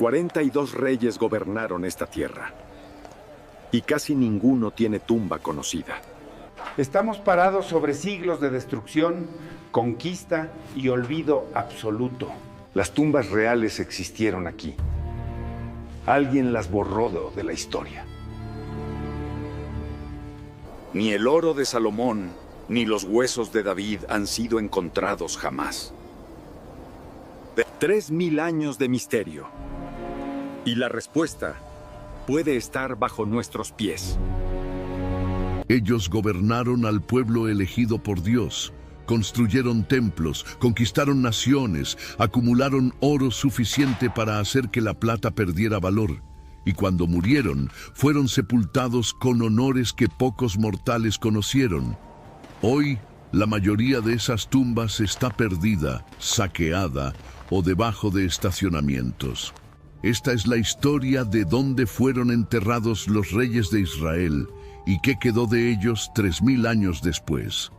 42 reyes gobernaron esta tierra, y casi ninguno tiene tumba conocida. Estamos parados sobre siglos de destrucción, conquista y olvido absoluto. Las tumbas reales existieron aquí. Alguien las borró de la historia. Ni el oro de Salomón, ni los huesos de David han sido encontrados jamás. 3000 años de misterio. Y la respuesta puede estar bajo nuestros pies. Ellos gobernaron al pueblo elegido por Dios, construyeron templos, conquistaron naciones, acumularon oro suficiente para hacer que la plata perdiera valor. Y cuando murieron, fueron sepultados con honores que pocos mortales conocieron. Hoy, la mayoría de esas tumbas está perdida, saqueada o debajo de estacionamientos. Esta es la historia de dónde fueron enterrados los reyes de Israel y qué quedó de ellos 3000 años después.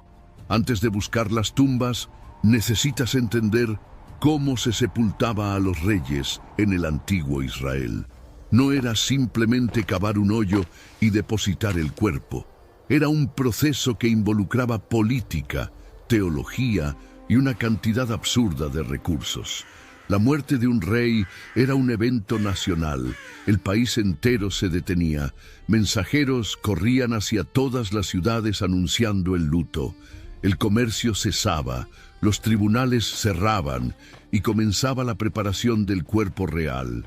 Antes de buscar las tumbas, necesitas entender cómo se sepultaba a los reyes en el antiguo Israel. No era simplemente cavar un hoyo y depositar el cuerpo. Era un proceso que involucraba política, teología y una cantidad absurda de recursos. La muerte de un rey era un evento nacional. El país entero se detenía. Mensajeros corrían hacia todas las ciudades anunciando el luto. El comercio cesaba, los tribunales cerraban y comenzaba la preparación del cuerpo real.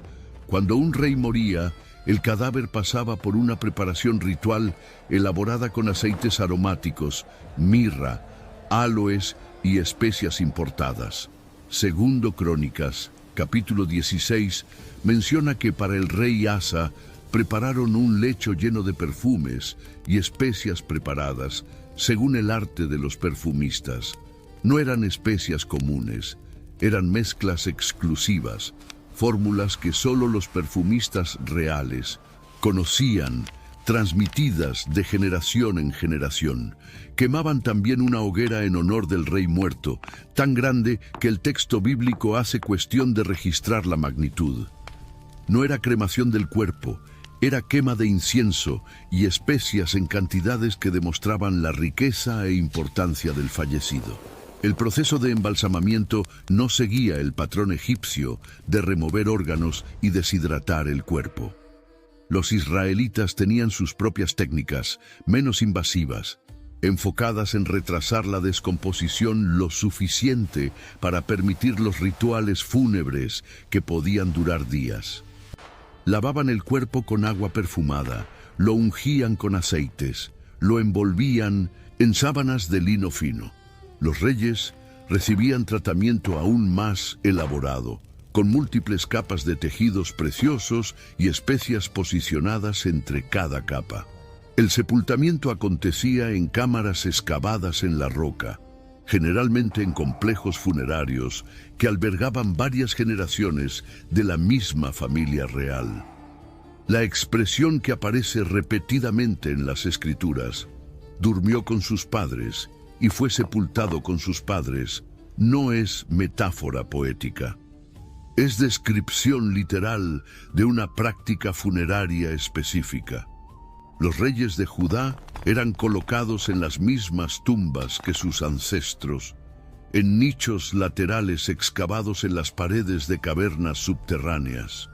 Cuando un rey moría, el cadáver pasaba por una preparación ritual elaborada con aceites aromáticos, mirra, áloes y especias importadas. Segundo Crónicas, capítulo 16, menciona que para el rey Asa prepararon un lecho lleno de perfumes y especias preparadas, según el arte de los perfumistas. No eran especias comunes, eran mezclas exclusivas, fórmulas que solo los perfumistas reales conocían, transmitidas de generación en generación. Quemaban también una hoguera en honor del rey muerto, tan grande que el texto bíblico hace cuestión de registrar la magnitud. No era cremación del cuerpo, era quema de incienso y especias en cantidades que demostraban la riqueza e importancia del fallecido. El proceso de embalsamamiento no seguía el patrón egipcio de remover órganos y deshidratar el cuerpo. Los israelitas tenían sus propias técnicas, menos invasivas, enfocadas en retrasar la descomposición lo suficiente para permitir los rituales fúnebres que podían durar días. Lavaban el cuerpo con agua perfumada, lo ungían con aceites, lo envolvían en sábanas de lino fino. Los reyes recibían tratamiento aún más elaborado, con múltiples capas de tejidos preciosos y especias posicionadas entre cada capa. El sepultamiento acontecía en cámaras excavadas en la roca, generalmente en complejos funerarios que albergaban varias generaciones de la misma familia real. La expresión que aparece repetidamente en las Escrituras, durmió con sus padres y fue sepultado con sus padres, no es metáfora poética. Es descripción literal de una práctica funeraria específica. Los reyes de Judá eran colocados en las mismas tumbas que sus ancestros, en nichos laterales excavados en las paredes de cavernas subterráneas.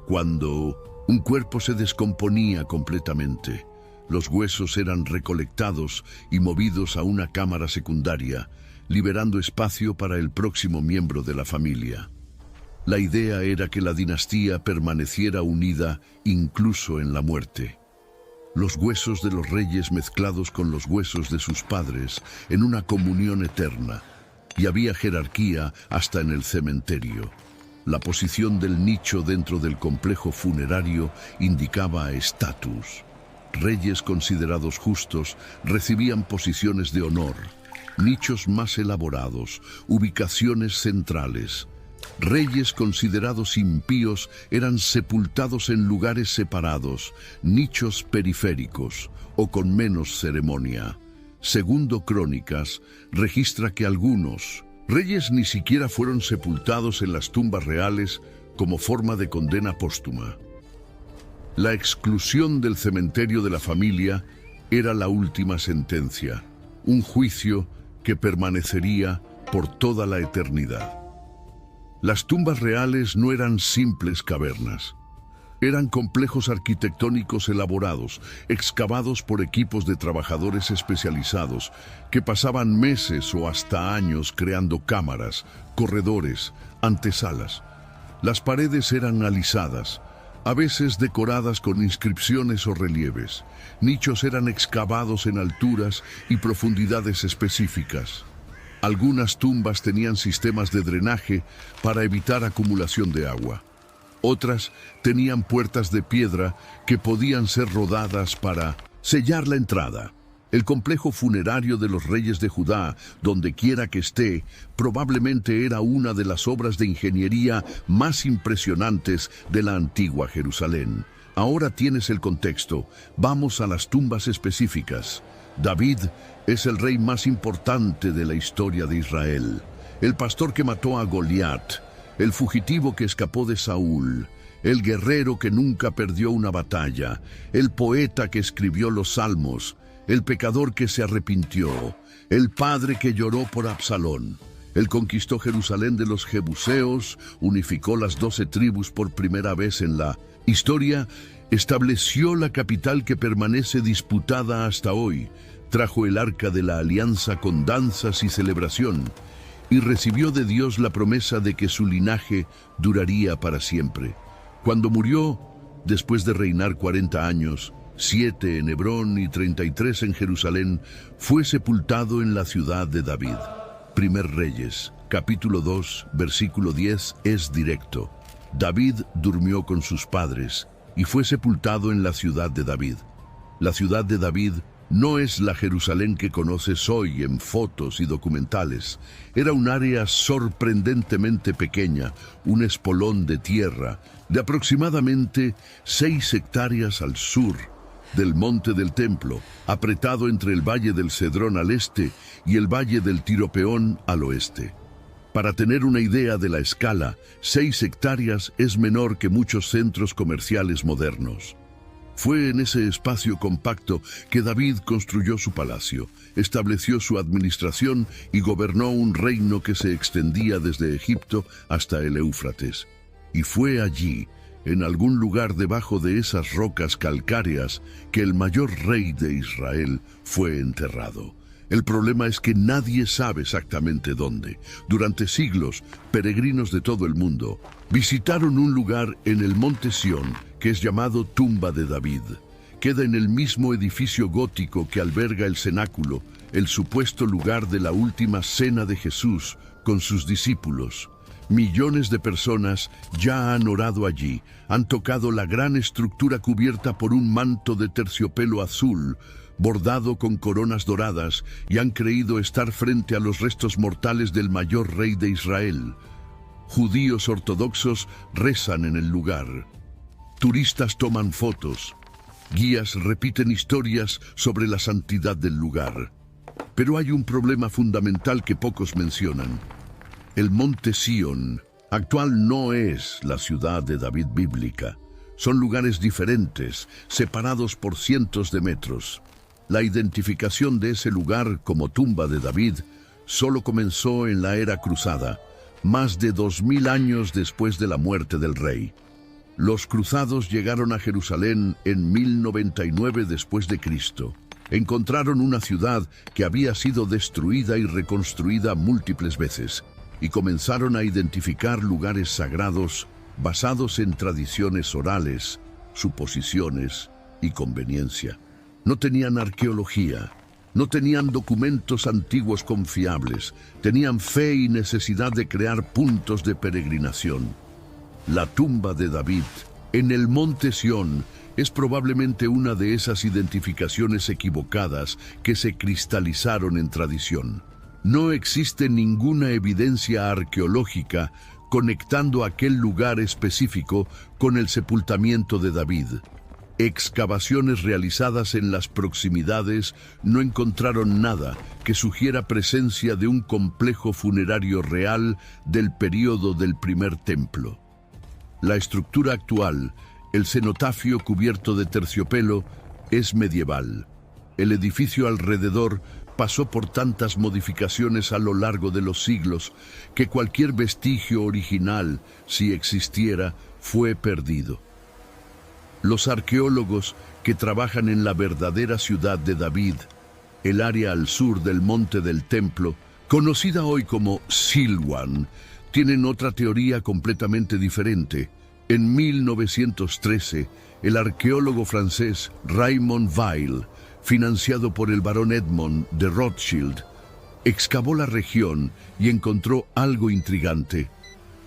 Cuando un cuerpo se descomponía completamente, los huesos eran recolectados y movidos a una cámara secundaria, liberando espacio para el próximo miembro de la familia. La idea era que la dinastía permaneciera unida incluso en la muerte. Los huesos de los reyes mezclados con los huesos de sus padres en una comunión eterna, y había jerarquía hasta en el cementerio. La posición del nicho dentro del complejo funerario indicaba estatus. Reyes considerados justos recibían posiciones de honor, nichos más elaborados, ubicaciones centrales. Reyes considerados impíos eran sepultados en lugares separados, nichos periféricos o con menos ceremonia. Segundo Crónicas registra que algunos reyes ni siquiera fueron sepultados en las tumbas reales como forma de condena póstuma. La exclusión del cementerio de la familia era la última sentencia, un juicio que permanecería por toda la eternidad. Las tumbas reales no eran simples cavernas. Eran complejos arquitectónicos elaborados, excavados por equipos de trabajadores especializados que pasaban meses o hasta años creando cámaras, corredores, antesalas. Las paredes eran alisadas, a veces decoradas con inscripciones o relieves. Nichos eran excavados en alturas y profundidades específicas. Algunas tumbas tenían sistemas de drenaje para evitar acumulación de agua. Otras tenían puertas de piedra que podían ser rodadas para sellar la entrada. El complejo funerario de los reyes de Judá, donde quiera que esté, probablemente era una de las obras de ingeniería más impresionantes de la antigua Jerusalén. Ahora tienes el contexto. Vamos a las tumbas específicas. David es el rey más importante de la historia de Israel. El pastor que mató a Goliat, el fugitivo que escapó de Saúl, el guerrero que nunca perdió una batalla, el poeta que escribió los salmos, el pecador que se arrepintió, el padre que lloró por Absalón. Él conquistó Jerusalén de los jebuseos, unificó las 12 tribus por primera vez en la historia, estableció la capital que permanece disputada hasta hoy, trajo el arca de la alianza con danzas y celebración, y recibió de Dios la promesa de que su linaje duraría para siempre. Cuando murió, después de reinar 40 años, 7 en Hebrón y 33 en Jerusalén, fue sepultado en la ciudad de David. Primer Reyes, capítulo 2, versículo 10, es directo. David durmió con sus padres y fue sepultado en la ciudad de David. La ciudad de David no es la Jerusalén que conoces hoy en fotos y documentales. Era un área sorprendentemente pequeña, un espolón de tierra de aproximadamente 6 hectáreas al sur del Monte del Templo, apretado entre el Valle del Cedrón al este y el Valle del Tiropeón al oeste. Para tener una idea de la escala, 6 hectáreas es menor que muchos centros comerciales modernos. Fue en ese espacio compacto que David construyó su palacio, estableció su administración y gobernó un reino que se extendía desde Egipto hasta el Éufrates. Y fue allí, en algún lugar debajo de esas rocas calcáreas, que el mayor rey de Israel fue enterrado. El problema es que nadie sabe exactamente dónde. Durante siglos, peregrinos de todo el mundo visitaron un lugar en el monte Sión que es llamado Tumba de David. Queda en el mismo edificio gótico que alberga el cenáculo, el supuesto lugar de la última cena de Jesús con sus discípulos. Millones de personas ya han orado allí, han tocado la gran estructura cubierta por un manto de terciopelo azul, bordado con coronas doradas, y han creído estar frente a los restos mortales del mayor rey de Israel. Judíos ortodoxos rezan en el lugar. Turistas toman fotos. Guías repiten historias sobre la santidad del lugar. Pero hay un problema fundamental que pocos mencionan. El monte Sión actual no es la ciudad de David bíblica. Son lugares diferentes, separados por cientos de metros. La identificación de ese lugar como tumba de David solo comenzó en la era cruzada, más de 2000 años después de la muerte del rey. Los cruzados llegaron a Jerusalén en 1099 después de Cristo. Encontraron una ciudad que había sido destruida y reconstruida múltiples veces, y comenzaron a identificar lugares sagrados basados en tradiciones orales, suposiciones y conveniencia. No tenían arqueología, no tenían documentos antiguos confiables, tenían fe y necesidad de crear puntos de peregrinación. La tumba de David, en el monte Sión, es probablemente una de esas identificaciones equivocadas que se cristalizaron en tradición. No existe ninguna evidencia arqueológica conectando aquel lugar específico con el sepultamiento de David. Excavaciones realizadas en las proximidades no encontraron nada que sugiera presencia de un complejo funerario real del período del primer templo. La estructura actual, el cenotafio cubierto de terciopelo, es medieval. El edificio alrededor pasó por tantas modificaciones a lo largo de los siglos que cualquier vestigio original, si existiera, fue perdido. Los arqueólogos que trabajan en la verdadera ciudad de David, el área al sur del Monte del Templo, conocida hoy como Silwan, tienen otra teoría completamente diferente. En 1913, el arqueólogo francés Raymond Weil, financiado por el barón Edmond de Rothschild, excavó la región y encontró algo intrigante: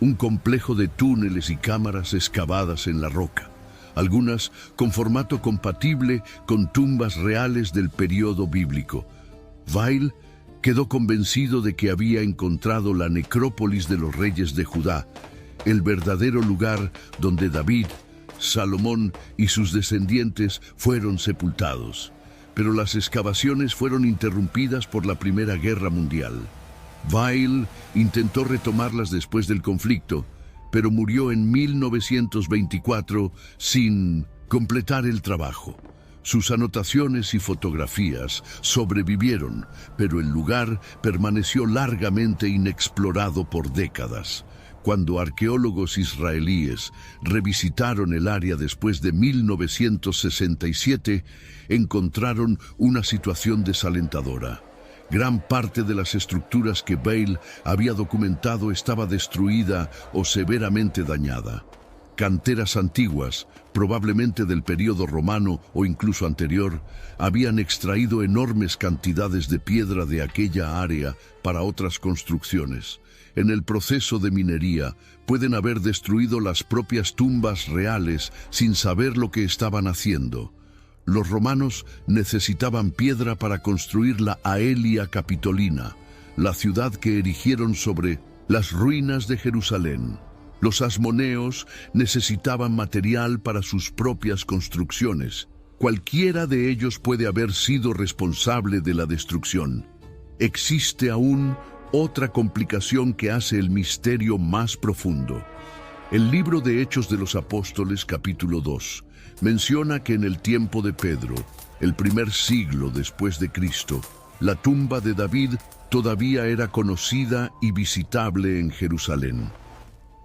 un complejo de túneles y cámaras excavadas en la roca, algunas con formato compatible con tumbas reales del período bíblico. Weil quedó convencido de que había encontrado la necrópolis de los reyes de Judá, el verdadero lugar donde David, Salomón y sus descendientes fueron sepultados. Pero las excavaciones fueron interrumpidas por la Primera Guerra Mundial. Weil intentó retomarlas después del conflicto, pero murió en 1924 sin completar el trabajo. Sus anotaciones y fotografías sobrevivieron, pero el lugar permaneció largamente inexplorado por décadas. Cuando arqueólogos israelíes revisitaron el área después de 1967, encontraron una situación desalentadora. Gran parte de las estructuras que Weil había documentado estaba destruida o severamente dañada. Canteras antiguas, probablemente del período romano o incluso anterior, habían extraído enormes cantidades de piedra de aquella área para otras construcciones. En el proceso de minería, pueden haber destruido las propias tumbas reales sin saber lo que estaban haciendo. Los romanos necesitaban piedra para construir la Aelia Capitolina, la ciudad que erigieron sobre las ruinas de Jerusalén. Los asmoneos necesitaban material para sus propias construcciones. Cualquiera de ellos puede haber sido responsable de la destrucción. Existe aún otra complicación que hace el misterio más profundo. El libro de Hechos de los Apóstoles, capítulo 2, menciona que en el tiempo de Pedro, el primer siglo después de Cristo, la tumba de David todavía era conocida y visitable en Jerusalén.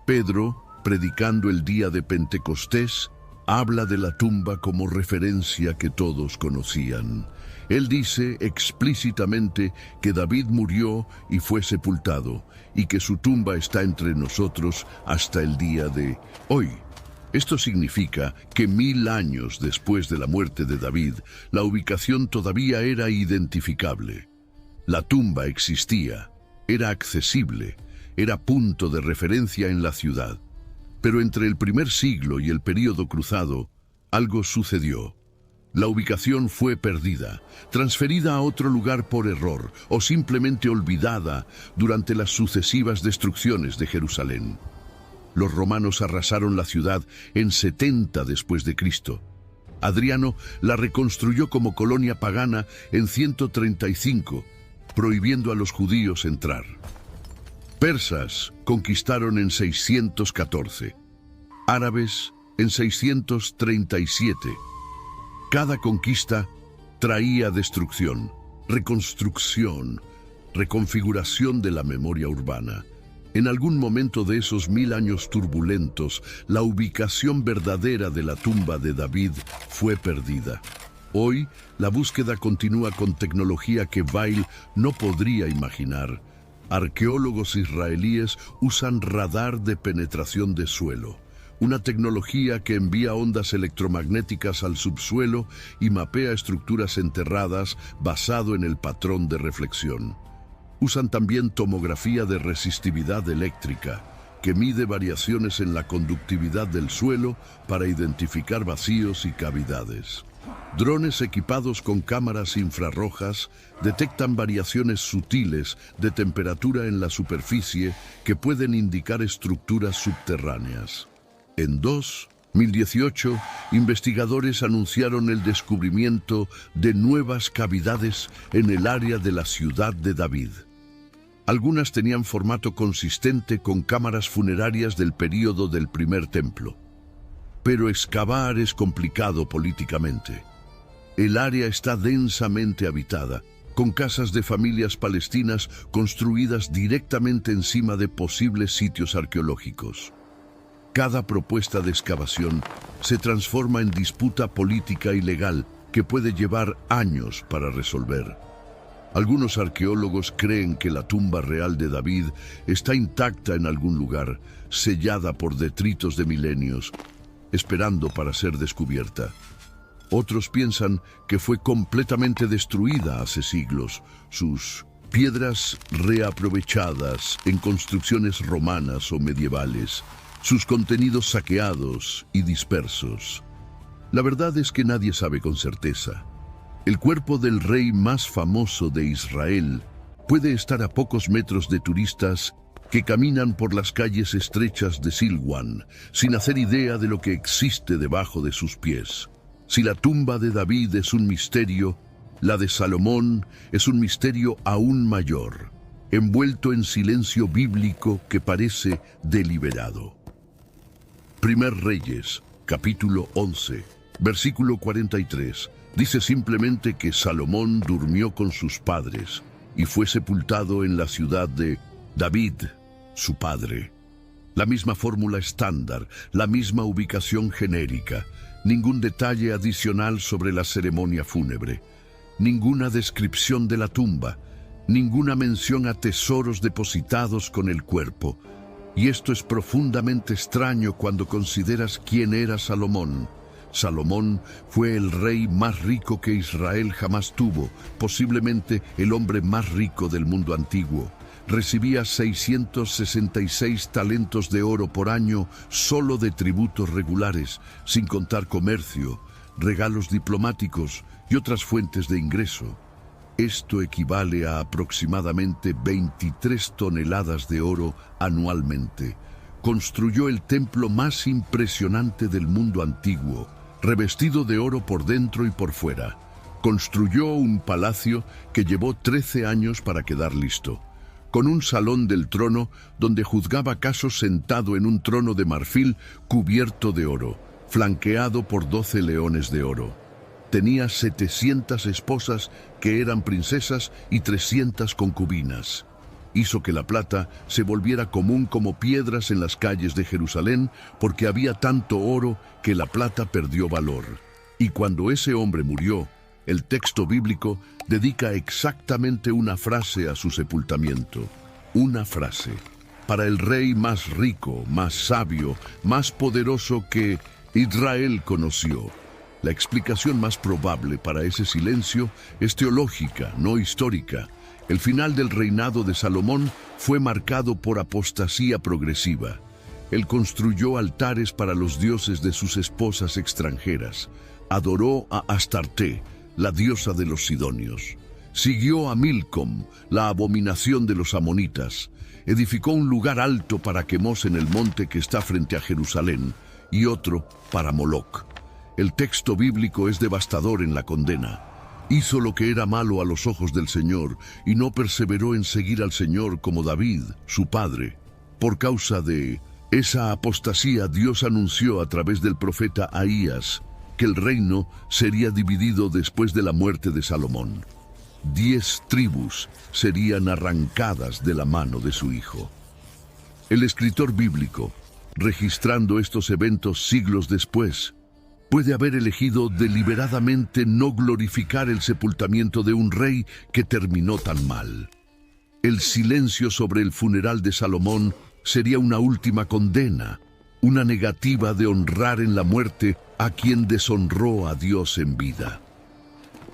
Pedro, predicando el día de Pentecostés, habla de la tumba como referencia que todos conocían. Él dice explícitamente que David murió y fue sepultado, y que su tumba está entre nosotros hasta el día de hoy. Esto significa que 1000 años después de la muerte de David, la ubicación todavía era identificable. La tumba existía, era accesible, era punto de referencia en la ciudad. Pero entre el primer siglo y el período cruzado, algo sucedió. La ubicación fue perdida, transferida a otro lugar por error o simplemente olvidada durante las sucesivas destrucciones de Jerusalén. Los romanos arrasaron la ciudad en 70 después de Cristo. Adriano la reconstruyó como colonia pagana en 135, prohibiendo a los judíos entrar. Persas conquistaron en 614, árabes en 637. Cada conquista traía destrucción, reconstrucción, reconfiguración de la memoria urbana. En algún momento de esos 1000 años turbulentos, la ubicación verdadera de la tumba de David fue perdida. Hoy, la búsqueda continúa con tecnología que Weil no podría imaginar. Arqueólogos israelíes usan radar de penetración de suelo, una tecnología que envía ondas electromagnéticas al subsuelo y mapea estructuras enterradas basado en el patrón de reflexión. Usan también tomografía de resistividad eléctrica, que mide variaciones en la conductividad del suelo para identificar vacíos y cavidades. Drones equipados con cámaras infrarrojas detectan variaciones sutiles de temperatura en la superficie que pueden indicar estructuras subterráneas. En 2018, investigadores anunciaron el descubrimiento de nuevas cavidades en el área de la ciudad de David. Algunas tenían formato consistente con cámaras funerarias del período del primer templo. Pero excavar es complicado políticamente. El área está densamente habitada, con casas de familias palestinas construidas directamente encima de posibles sitios arqueológicos. Cada propuesta de excavación se transforma en disputa política y legal que puede llevar años para resolver. Algunos arqueólogos creen que la tumba real de David está intacta en algún lugar, sellada por detritos de milenios, esperando para ser descubierta. Otros piensan que fue completamente destruida hace siglos, sus piedras reaprovechadas en construcciones romanas o medievales, sus contenidos saqueados y dispersos. La verdad es que nadie sabe con certeza. El cuerpo del rey más famoso de Israel puede estar a pocos metros de turistas que caminan por las calles estrechas de Silwan, sin hacer idea de lo que existe debajo de sus pies. Si la tumba de David es un misterio, la de Salomón es un misterio aún mayor, envuelto en silencio bíblico que parece deliberado. Primer Reyes, capítulo 11, versículo 43, dice simplemente que Salomón durmió con sus padres y fue sepultado en la ciudad de David, su padre. La misma fórmula estándar, la misma ubicación genérica, ningún detalle adicional sobre la ceremonia fúnebre, ninguna descripción de la tumba, ninguna mención a tesoros depositados con el cuerpo. Y esto es profundamente extraño cuando consideras quién era Salomón. Salomón fue el rey más rico que Israel jamás tuvo, posiblemente el hombre más rico del mundo antiguo. Recibía 666 talentos de oro por año solo de tributos regulares, sin contar comercio, regalos diplomáticos y otras fuentes de ingreso. Esto equivale a aproximadamente 23 toneladas de oro anualmente. Construyó el templo más impresionante del mundo antiguo, revestido de oro por dentro y por fuera. Construyó un palacio que llevó 13 años para quedar listo, con un salón del trono donde juzgaba casos sentado en un trono de marfil cubierto de oro, flanqueado por 12 leones de oro. Tenía 700 esposas que eran princesas y 300 concubinas. Hizo que la plata se volviera común como piedras en las calles de Jerusalén porque había tanto oro que la plata perdió valor. Y cuando ese hombre murió, el texto bíblico dedica exactamente una frase a su sepultamiento. Una frase. Para el rey más rico, más sabio, más poderoso que Israel conoció. La explicación más probable para ese silencio es teológica, no histórica. El final del reinado de Salomón fue marcado por apostasía progresiva. Él construyó altares para los dioses de sus esposas extranjeras. Adoró a Astarte, la diosa de los sidonios. Siguió a Milcom, la abominación de los amonitas. Edificó un lugar alto para Quemos en el monte que está frente a Jerusalén y otro para Moloc. El texto bíblico es devastador en la condena. Hizo lo que era malo a los ojos del Señor y no perseveró en seguir al Señor como David, su padre. Por causa de esa apostasía, Dios anunció a través del profeta Ahías que el reino sería dividido después de la muerte de Salomón. 10 tribus serían arrancadas de la mano de su hijo. El escritor bíblico, registrando estos eventos siglos después, puede haber elegido deliberadamente no glorificar el sepultamiento de un rey que terminó tan mal. El silencio sobre el funeral de Salomón sería una última condena, una negativa de honrar en la muerte a quien deshonró a Dios en vida.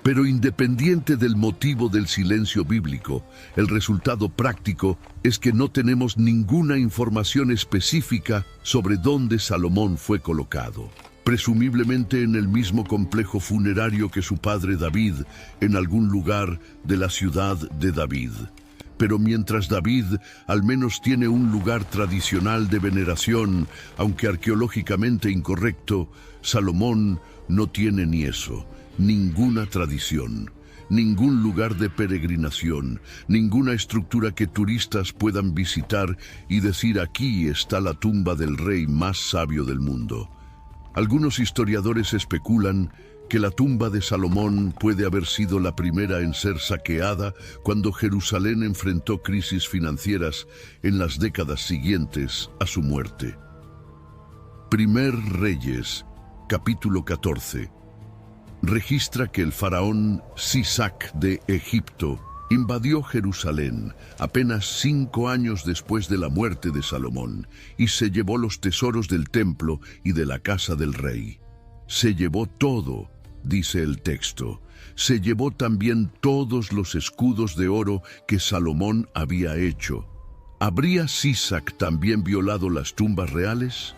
Pero independiente del motivo del silencio bíblico, el resultado práctico es que no tenemos ninguna información específica sobre dónde Salomón fue colocado. Presumiblemente en el mismo complejo funerario que su padre David, en algún lugar de la ciudad de David. Pero mientras David al menos tiene un lugar tradicional de veneración, aunque arqueológicamente incorrecto, Salomón no tiene ni eso, ninguna tradición. ningún lugar de peregrinación, ninguna estructura que turistas puedan visitar y decir aquí está la tumba del rey más sabio del mundo. Algunos historiadores especulan que la tumba de Salomón puede haber sido la primera en ser saqueada cuando Jerusalén enfrentó crisis financieras en las décadas siguientes a su muerte. Primer Reyes, capítulo 14. Registra que el faraón Sisac de Egipto invadió Jerusalén apenas 5 años después de la muerte de Salomón y se llevó los tesoros del templo y de la casa del rey. Se llevó todo, dice el texto. Se llevó también todos los escudos de oro que Salomón había hecho. ¿Habría Sisac también violado las tumbas reales?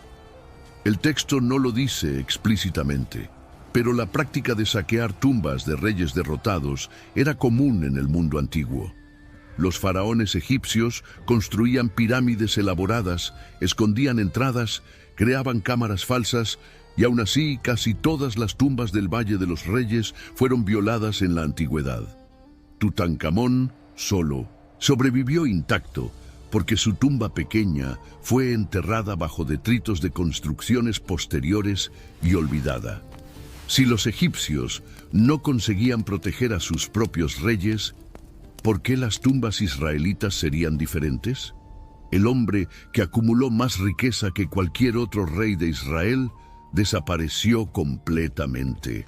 El texto no lo dice explícitamente, pero la práctica de saquear tumbas de reyes derrotados era común en el mundo antiguo. Los faraones egipcios construían pirámides elaboradas, escondían entradas, creaban cámaras falsas y aún así casi todas las tumbas del Valle de los Reyes fueron violadas en la antigüedad. Tutankamón solo sobrevivió intacto porque su tumba pequeña fue enterrada bajo detritos de construcciones posteriores y olvidada. Si los egipcios no conseguían proteger a sus propios reyes, ¿por qué las tumbas israelitas serían diferentes? El hombre que acumuló más riqueza que cualquier otro rey de Israel desapareció completamente.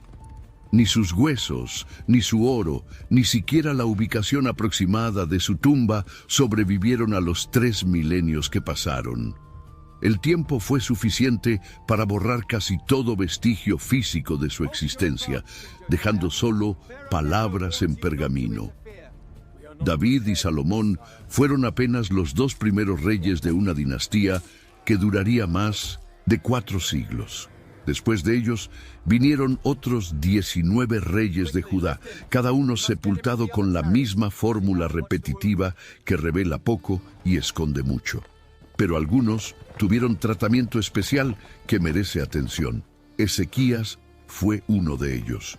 Ni sus huesos, ni su oro, ni siquiera la ubicación aproximada de su tumba sobrevivieron a los 3 milenios que pasaron. El tiempo fue suficiente para borrar casi todo vestigio físico de su existencia, dejando solo palabras en pergamino. David y Salomón fueron apenas los 2 primeros reyes de una dinastía que duraría más de 4 siglos. Después de ellos vinieron otros 19 reyes de Judá, cada uno sepultado con la misma fórmula repetitiva que revela poco y esconde mucho. Pero algunos tuvieron tratamiento especial que merece atención. Ezequías fue uno de ellos.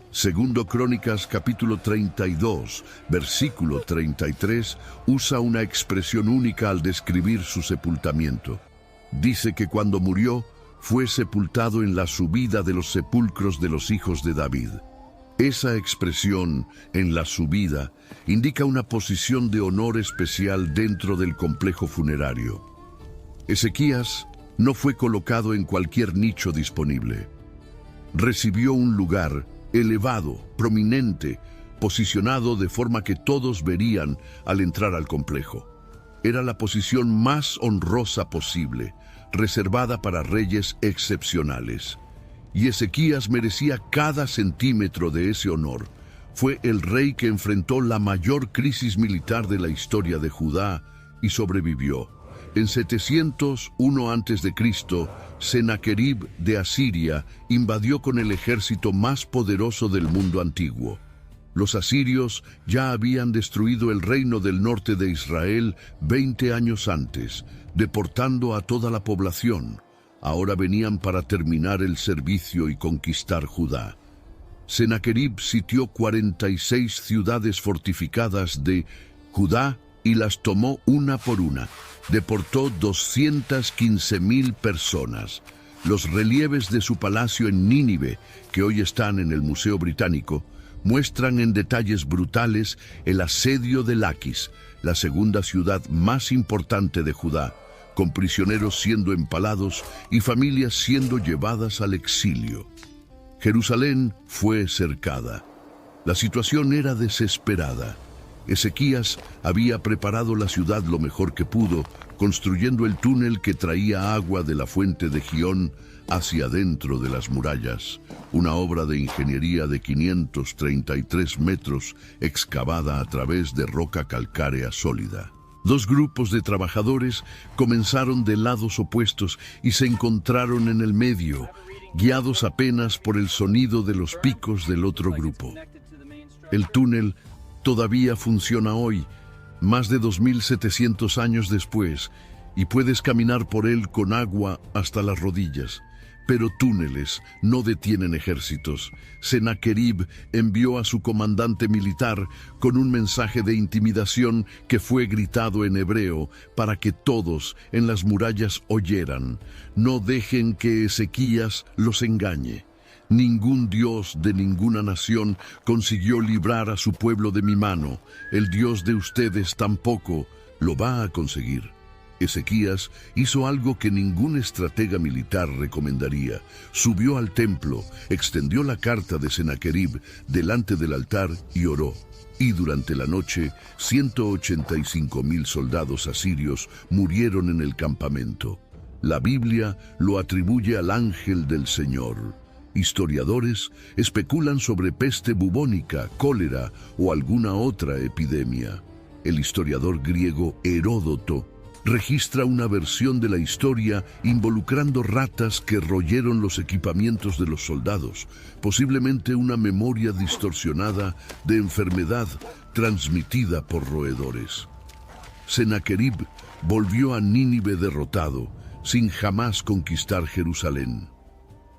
Segundo Crónicas capítulo 32, versículo 33, usa una expresión única al describir su sepultamiento. Dice que cuando murió, fue sepultado en la subida de los sepulcros de los hijos de David. Esa expresión, en la subida, indica una posición de honor especial dentro del complejo funerario. Ezequías no fue colocado en cualquier nicho disponible. Recibió un lugar elevado, prominente, posicionado de forma que todos verían al entrar al complejo. Era la posición más honrosa posible, reservada para reyes excepcionales. Y Ezequías merecía cada centímetro de ese honor. Fue el rey que enfrentó la mayor crisis militar de la historia de Judá y sobrevivió. En 701 a.C., Sennacherib de Asiria invadió con el ejército más poderoso del mundo antiguo. Los asirios ya habían destruido el reino del norte de Israel 20 años antes, deportando a toda la población. Ahora venían para terminar el servicio y conquistar Judá. Sennacherib sitió 46 ciudades fortificadas de Judá y las tomó una por una. Deportó 215,000 personas. Los relieves de su palacio en Nínive, que hoy están en el Museo Británico, muestran en detalles brutales el asedio de Laquis, la segunda ciudad más importante de Judá, con prisioneros siendo empalados y familias siendo llevadas al exilio. Jerusalén fue cercada. La situación era desesperada. Ezequías había preparado la ciudad lo mejor que pudo, construyendo el túnel que traía agua de la fuente de Gihón hacia dentro de las murallas, una obra de ingeniería de 533 metros excavada a través de roca calcárea sólida. 2 grupos de trabajadores comenzaron de lados opuestos y se encontraron en el medio, guiados apenas por el sonido de los picos del otro grupo. El túnel todavía funciona hoy, más de 2.700 años después, y puedes caminar por él con agua hasta las rodillas. Pero túneles no detienen ejércitos. Sennacherib envió a su comandante militar con un mensaje de intimidación que fue gritado en hebreo para que todos en las murallas oyeran: no dejen que Ezequías los engañe. Ningún dios de ninguna nación consiguió librar a su pueblo de mi mano. El Dios de ustedes tampoco lo va a conseguir. Ezequías hizo algo que ningún estratega militar recomendaría. Subió al templo, extendió la carta de Sennacherib delante del altar y oró. Y durante la noche, 185,000 soldados asirios murieron en el campamento. La Biblia lo atribuye al ángel del Señor. Historiadores especulan sobre peste bubónica, cólera o alguna otra epidemia. El historiador griego Heródoto registra una versión de la historia involucrando ratas que royeron los equipamientos de los soldados, posiblemente una memoria distorsionada de enfermedad transmitida por roedores. Sennacherib volvió a Nínive derrotado, sin jamás conquistar Jerusalén.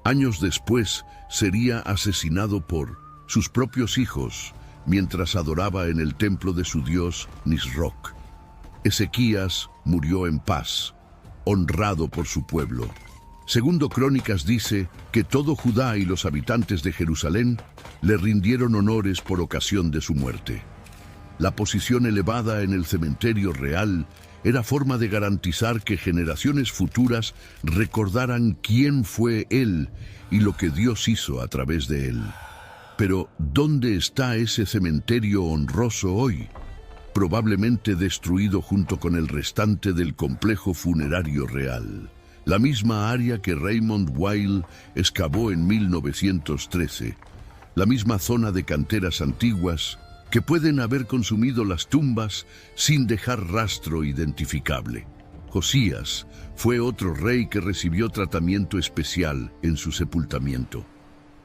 Años después sería asesinado por sus propios hijos mientras adoraba en el templo de su dios Nisroch. Ezequías murió en paz, honrado por su pueblo. Segundo Crónicas dice que todo Judá y los habitantes de Jerusalén le rindieron honores por ocasión de su muerte. La posición elevada en el cementerio real era forma de garantizar que generaciones futuras recordaran quién fue él y lo que Dios hizo a través de él. Pero, ¿dónde está ese cementerio honroso hoy? Probablemente destruido junto con el restante del complejo funerario real. La misma área que Raymond Weil excavó en 1913. La misma zona de canteras antiguas que pueden haber consumido las tumbas sin dejar rastro identificable. Josías fue otro rey que recibió tratamiento especial en su sepultamiento,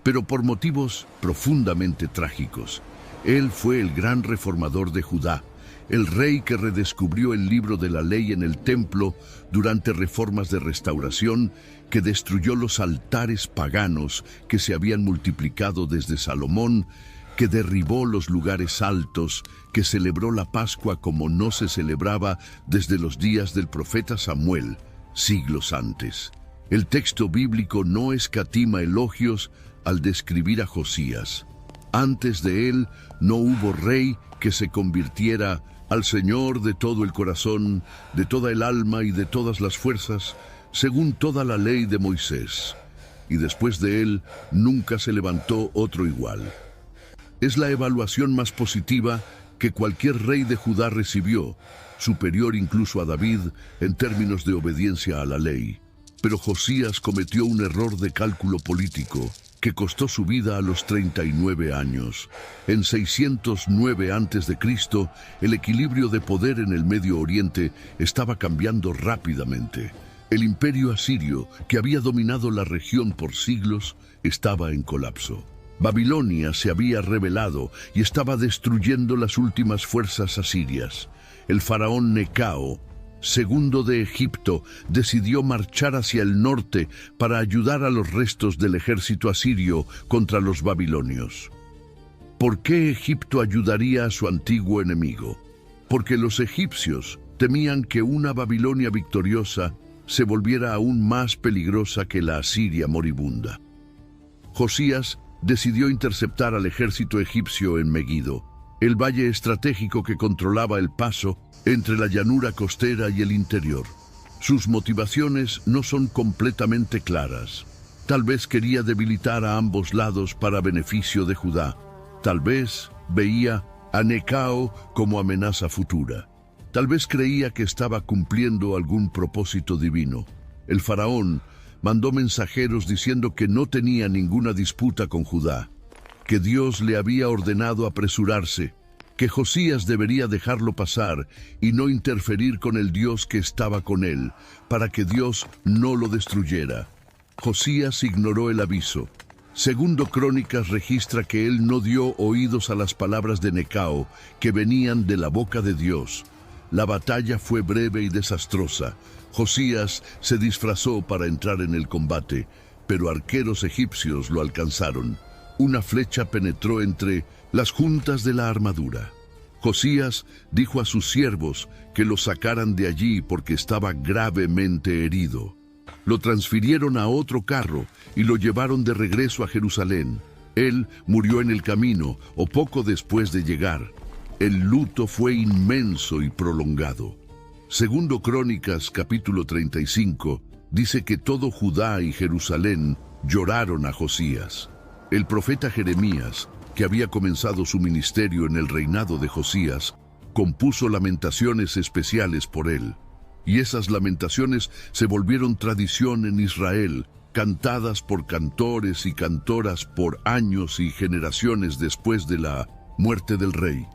pero por motivos profundamente trágicos. Él fue el gran reformador de Judá, el rey que redescubrió el libro de la ley en el templo durante reformas de restauración, que destruyó los altares paganos que se habían multiplicado desde Salomón, que derribó los lugares altos, que celebró la Pascua como no se celebraba desde los días del profeta Samuel, siglos antes. El texto bíblico no escatima elogios al describir a Josías. Antes de él no hubo rey que se convirtiera al Señor de todo el corazón, de toda el alma y de todas las fuerzas, según toda la ley de Moisés. Y después de él nunca se levantó otro igual. Es la evaluación más positiva que cualquier rey de Judá recibió, superior incluso a David en términos de obediencia a la ley. Pero Josías cometió un error de cálculo político que costó su vida a los 39 años. En 609 a.C., el equilibrio de poder en el Medio Oriente estaba cambiando rápidamente. El imperio asirio, que había dominado la región por siglos, estaba en colapso. Babilonia se había rebelado y estaba destruyendo las últimas fuerzas asirias. El faraón Necao, segundo de Egipto, decidió marchar hacia el norte para ayudar a los restos del ejército asirio contra los babilonios. ¿Por qué Egipto ayudaría a su antiguo enemigo? Porque los egipcios temían que una Babilonia victoriosa se volviera aún más peligrosa que la Asiria moribunda. Josías decidió interceptar al ejército egipcio en Megido, el valle estratégico que controlaba el paso entre la llanura costera y el interior. Sus motivaciones no son completamente claras. Tal vez quería debilitar a ambos lados para beneficio de Judá. Tal vez veía a Necao como amenaza futura. Tal vez creía que estaba cumpliendo algún propósito divino. El faraón mandó mensajeros diciendo que no tenía ninguna disputa con Judá, que Dios le había ordenado apresurarse, que Josías debería dejarlo pasar y no interferir con el Dios que estaba con él, para que Dios no lo destruyera. Josías ignoró el aviso. Segundo Crónicas registra que él no dio oídos a las palabras de Necao, que venían de la boca de Dios. La batalla fue breve y desastrosa. Josías se disfrazó para entrar en el combate, pero arqueros egipcios lo alcanzaron. Una flecha penetró entre las juntas de la armadura. Josías dijo a sus siervos que lo sacaran de allí porque estaba gravemente herido. Lo transfirieron a otro carro y lo llevaron de regreso a Jerusalén. Él murió en el camino o poco después de llegar. El luto fue inmenso y prolongado. Segundo Crónicas, capítulo 35, dice que todo Judá y Jerusalén lloraron a Josías. El profeta Jeremías, que había comenzado su ministerio en el reinado de Josías, compuso lamentaciones especiales por él. Y esas lamentaciones se volvieron tradición en Israel, cantadas por cantores y cantoras por años y generaciones después de la muerte del rey.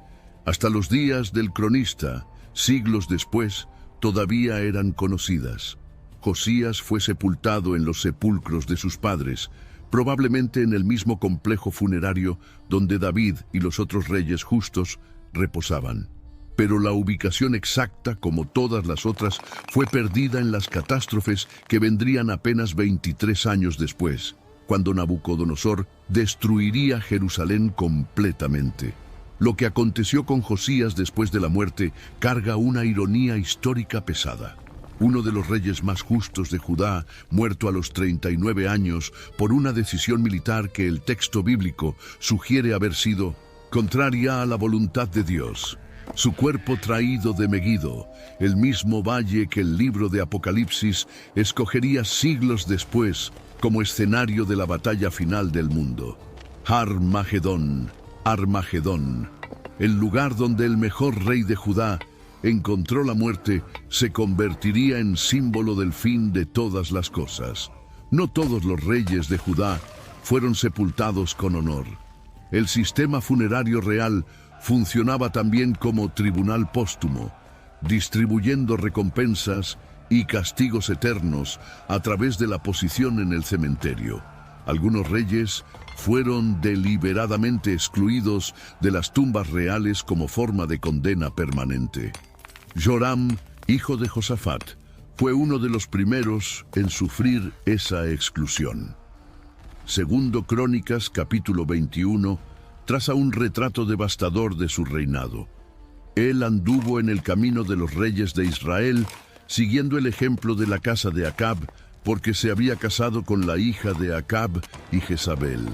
Hasta los días del cronista, siglos después, todavía eran conocidas. Josías fue sepultado en los sepulcros de sus padres, probablemente en el mismo complejo funerario donde David y los otros reyes justos reposaban. Pero la ubicación exacta, como todas las otras, fue perdida en las catástrofes que vendrían apenas 23 años después, cuando Nabucodonosor destruiría Jerusalén completamente. Lo que aconteció con Josías después de la muerte carga una ironía histórica pesada. Uno de los reyes más justos de Judá, muerto a los 39 años por una decisión militar que el texto bíblico sugiere haber sido contraria a la voluntad de Dios. Su cuerpo traído de Megido, el mismo valle que el libro de Apocalipsis escogería siglos después como escenario de la batalla final del mundo. Armagedón, el lugar donde el mejor rey de Judá encontró la muerte, se convertiría en símbolo del fin de todas las cosas. No todos los reyes de Judá fueron sepultados con honor. El sistema funerario real funcionaba también como tribunal póstumo, distribuyendo recompensas y castigos eternos a través de la posición en el cementerio. Algunos reyes fueron deliberadamente excluidos de las tumbas reales como forma de condena permanente. Joram, hijo de Josafat, fue uno de los primeros en sufrir esa exclusión. Segundo Crónicas, capítulo 21, traza un retrato devastador de su reinado. Él anduvo en el camino de los reyes de Israel, siguiendo el ejemplo de la casa de Acab, porque se había casado con la hija de Acab y Jezabel.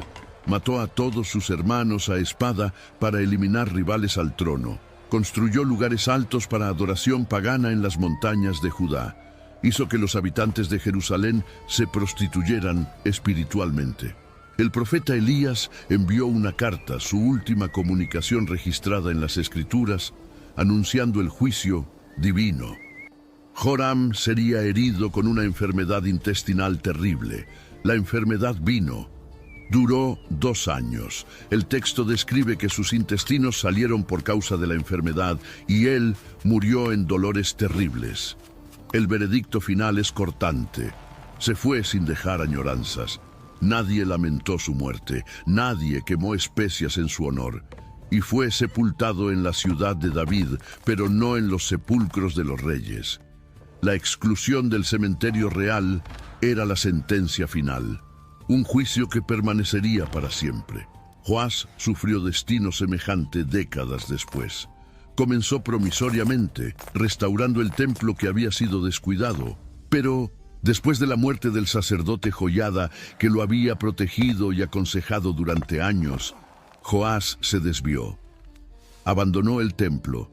Mató a todos sus hermanos a espada para eliminar rivales al trono. Construyó lugares altos para adoración pagana en las montañas de Judá. Hizo que los habitantes de Jerusalén se prostituyeran espiritualmente. El profeta Elías envió una carta, su última comunicación registrada en las Escrituras, anunciando el juicio divino. Joram sería herido con una enfermedad intestinal terrible. La enfermedad vino. Duró 2 años. El texto describe que sus intestinos salieron por causa de la enfermedad y él murió en dolores terribles. El veredicto final es cortante. Se fue sin dejar añoranzas. Nadie lamentó su muerte, nadie quemó especias en su honor. Y fue sepultado en la ciudad de David, pero no en los sepulcros de los reyes. La exclusión del cementerio real era la sentencia final. Un juicio que permanecería para siempre. Joás sufrió destino semejante décadas después. Comenzó promisoriamente, restaurando el templo que había sido descuidado, pero después de la muerte del sacerdote Joiada, que lo había protegido y aconsejado durante años, Joás se desvió. Abandonó el templo,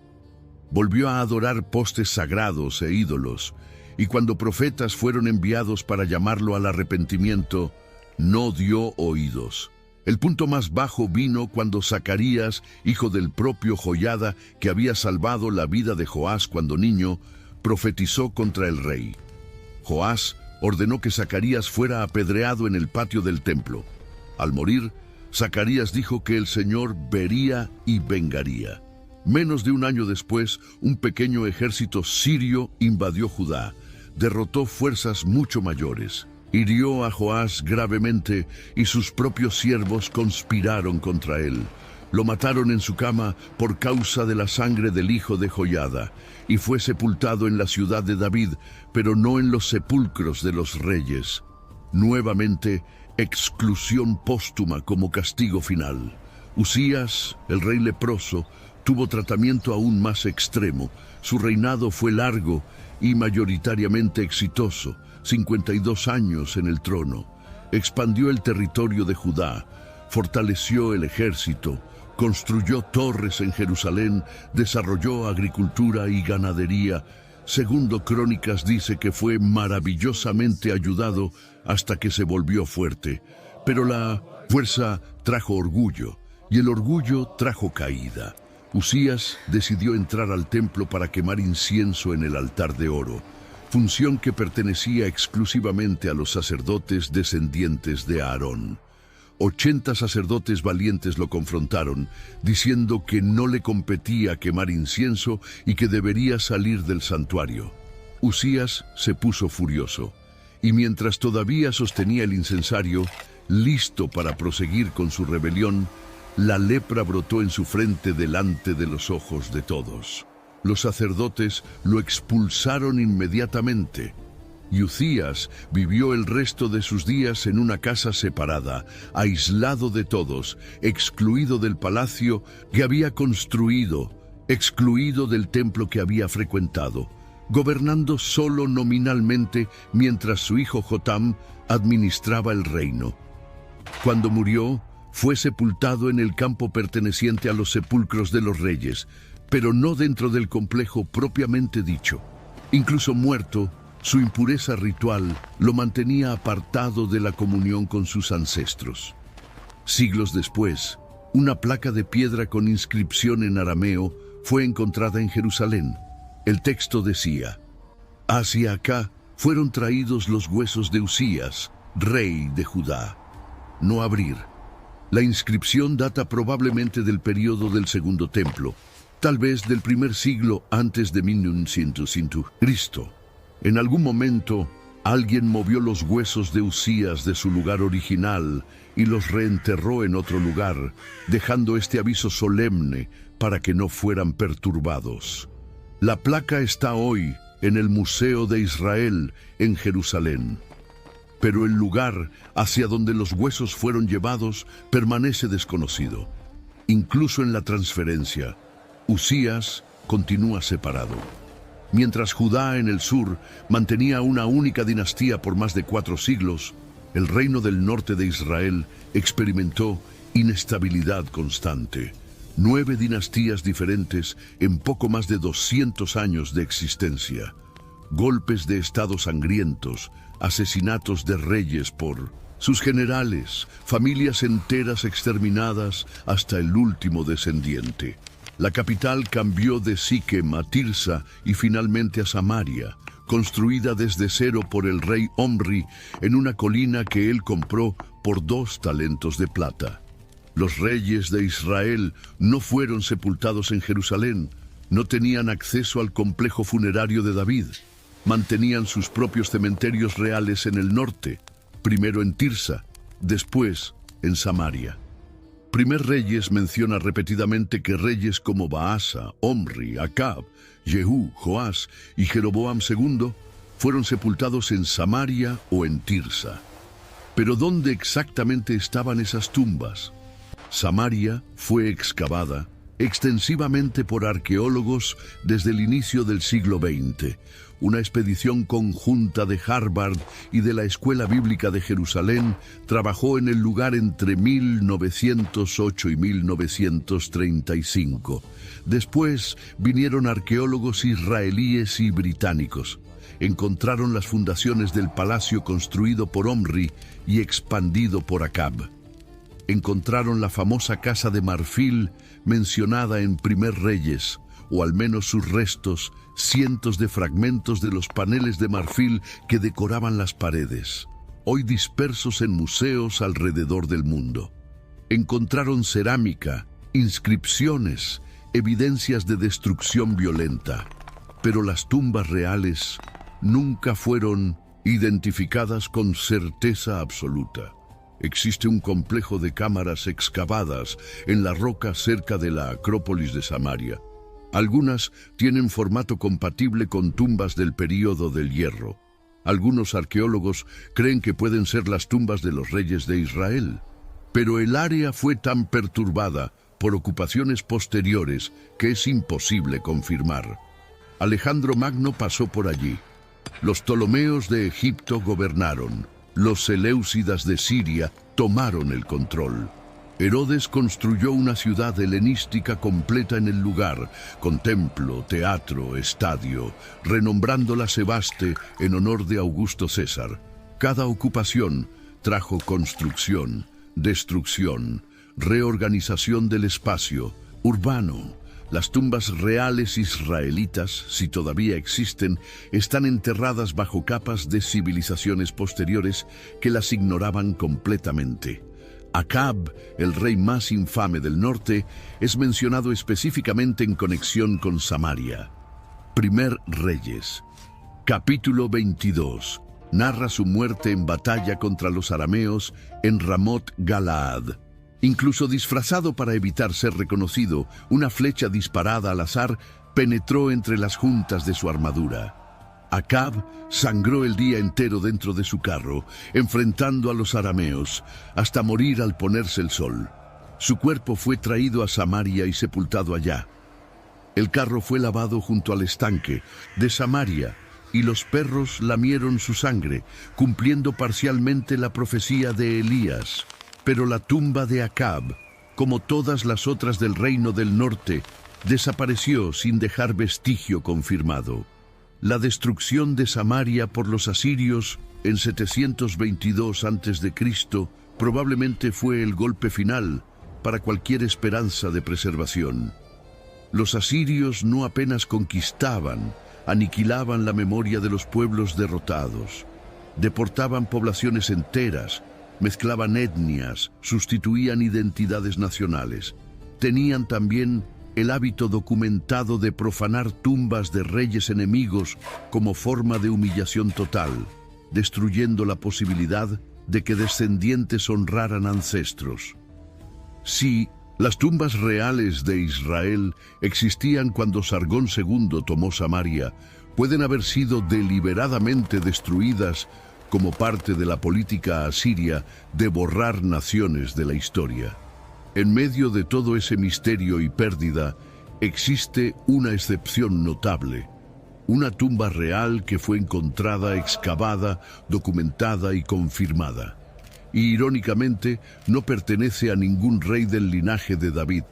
volvió a adorar postes sagrados e ídolos, y cuando profetas fueron enviados para llamarlo al arrepentimiento, no dio oídos. El punto más bajo vino cuando Zacarías, hijo del propio Joiada, que había salvado la vida de Joás cuando niño, profetizó contra el rey. Joás ordenó que Zacarías fuera apedreado en el patio del templo. Al morir, Zacarías dijo que el Señor vería y vengaría. Menos de un año después, un pequeño ejército sirio invadió Judá, derrotó fuerzas mucho mayores. Hirió a Joás gravemente y sus propios siervos conspiraron contra él. Lo mataron en su cama por causa de la sangre del hijo de Joiada, y fue sepultado en la ciudad de David, pero no en los sepulcros de los reyes. Nuevamente, exclusión póstuma como castigo final. Usías, el rey leproso, tuvo tratamiento aún más extremo. Su reinado fue largo y mayoritariamente exitoso, 52 años en el trono. Expandió el territorio de Judá, fortaleció el ejército, construyó torres en Jerusalén, desarrolló agricultura y ganadería. Segundo Crónicas dice que fue maravillosamente ayudado hasta que se volvió fuerte. Pero la fuerza trajo orgullo, y el orgullo trajo caída. Usías decidió entrar al templo para quemar incienso en el altar de oro, función que pertenecía exclusivamente a los sacerdotes descendientes de Aarón. 80 sacerdotes valientes lo confrontaron, diciendo que no le competía quemar incienso y que debería salir del santuario. Usías se puso furioso, y mientras todavía sostenía el incensario, listo para proseguir con su rebelión, la lepra brotó en su frente delante de los ojos de todos. Los sacerdotes lo expulsaron inmediatamente, y Uzías vivió el resto de sus días en una casa separada, aislado de todos, excluido del palacio que había construido, excluido del templo que había frecuentado, gobernando solo nominalmente mientras su hijo Jotam administraba el reino. Cuando murió, fue sepultado en el campo perteneciente a los sepulcros de los reyes, pero no dentro del complejo propiamente dicho. Incluso muerto, su impureza ritual lo mantenía apartado de la comunión con sus ancestros. Siglos después, una placa de piedra con inscripción en arameo fue encontrada en Jerusalén. El texto decía: «Hacia acá fueron traídos los huesos de Usías, rey de Judá». No abrir. La inscripción data probablemente del período del Segundo Templo, tal vez del primer siglo antes de 1900 Cristo. En algún momento, alguien movió los huesos de Usías de su lugar original y los reenterró en otro lugar, dejando este aviso solemne para que no fueran perturbados. La placa está hoy en el Museo de Israel, en Jerusalén. Pero el lugar hacia donde los huesos fueron llevados permanece desconocido. Incluso en la transferencia, Usías continúa separado. Mientras Judá en el sur mantenía una única dinastía por más de 4 siglos, el reino del norte de Israel experimentó inestabilidad constante. 9 dinastías diferentes en poco más de 200 años de existencia. Golpes de estado sangrientos, asesinatos de reyes por sus generales, familias enteras exterminadas hasta el último descendiente. La capital cambió de Siquem a Tirsa y finalmente a Samaria, construida desde cero por el rey Omri en una colina que él compró por 2 talentos de plata. Los reyes de Israel no fueron sepultados en Jerusalén, no tenían acceso al complejo funerario de David, mantenían sus propios cementerios reales en el norte, primero en Tirsa, después en Samaria. Primer Reyes menciona repetidamente que reyes como Baasa, Omri, Acab, Jehú, Joás y Jeroboam II fueron sepultados en Samaria o en Tirsa. Pero ¿dónde exactamente estaban esas tumbas? Samaria fue excavada extensivamente por arqueólogos desde el inicio del siglo XX. Una expedición conjunta de Harvard y de la Escuela Bíblica de Jerusalén trabajó en el lugar entre 1908 y 1935. Después vinieron arqueólogos israelíes y británicos. Encontraron las fundaciones del palacio construido por Omri y expandido por Acab. Encontraron la famosa casa de marfil mencionada en Primer Reyes, o al menos sus restos, cientos de fragmentos de los paneles de marfil que decoraban las paredes, hoy dispersos en museos alrededor del mundo. Encontraron cerámica, inscripciones, evidencias de destrucción violenta, pero las tumbas reales nunca fueron identificadas con certeza absoluta. Existe un complejo de cámaras excavadas en la roca cerca de la Acrópolis de Samaria. Algunas tienen formato compatible con tumbas del período del Hierro. Algunos arqueólogos creen que pueden ser las tumbas de los reyes de Israel, pero el área fue tan perturbada por ocupaciones posteriores que es imposible confirmar. Alejandro Magno pasó por allí. Los Ptolomeos de Egipto gobernaron. Los Seleucidas de Siria tomaron el control. Herodes construyó una ciudad helenística completa en el lugar, con templo, teatro, estadio, renombrándola Sebaste en honor de Augusto César. Cada ocupación trajo construcción, destrucción, reorganización del espacio urbano. Las tumbas reales israelitas, si todavía existen, están enterradas bajo capas de civilizaciones posteriores que las ignoraban completamente. Acab, el rey más infame del norte, es mencionado específicamente en conexión con Samaria. Primer Reyes, capítulo 22, narra su muerte en batalla contra los arameos en Ramot Galaad. Incluso disfrazado para evitar ser reconocido, una flecha disparada al azar penetró entre las juntas de su armadura. Acab sangró el día entero dentro de su carro, enfrentando a los arameos, hasta morir al ponerse el sol. Su cuerpo fue traído a Samaria y sepultado allá. El carro fue lavado junto al estanque de Samaria, y los perros lamieron su sangre, cumpliendo parcialmente la profecía de Elías. Pero la tumba de Acab, como todas las otras del reino del norte, desapareció sin dejar vestigio confirmado. La destrucción de Samaria por los asirios en 722 a.C. probablemente fue el golpe final para cualquier esperanza de preservación. Los asirios no apenas conquistaban, aniquilaban la memoria de los pueblos derrotados, deportaban poblaciones enteras, mezclaban etnias, sustituían identidades nacionales. Tenían también el hábito documentado de profanar tumbas de reyes enemigos como forma de humillación total, destruyendo la posibilidad de que descendientes honraran ancestros. Sí, las tumbas reales de Israel existían cuando Sargón II tomó Samaria, pueden haber sido deliberadamente destruidas como parte de la política asiria de borrar naciones de la historia. En medio de todo ese misterio y pérdida, existe una excepción notable. Una tumba real que fue encontrada, excavada, documentada y confirmada. Y irónicamente, no pertenece a ningún rey del linaje de David.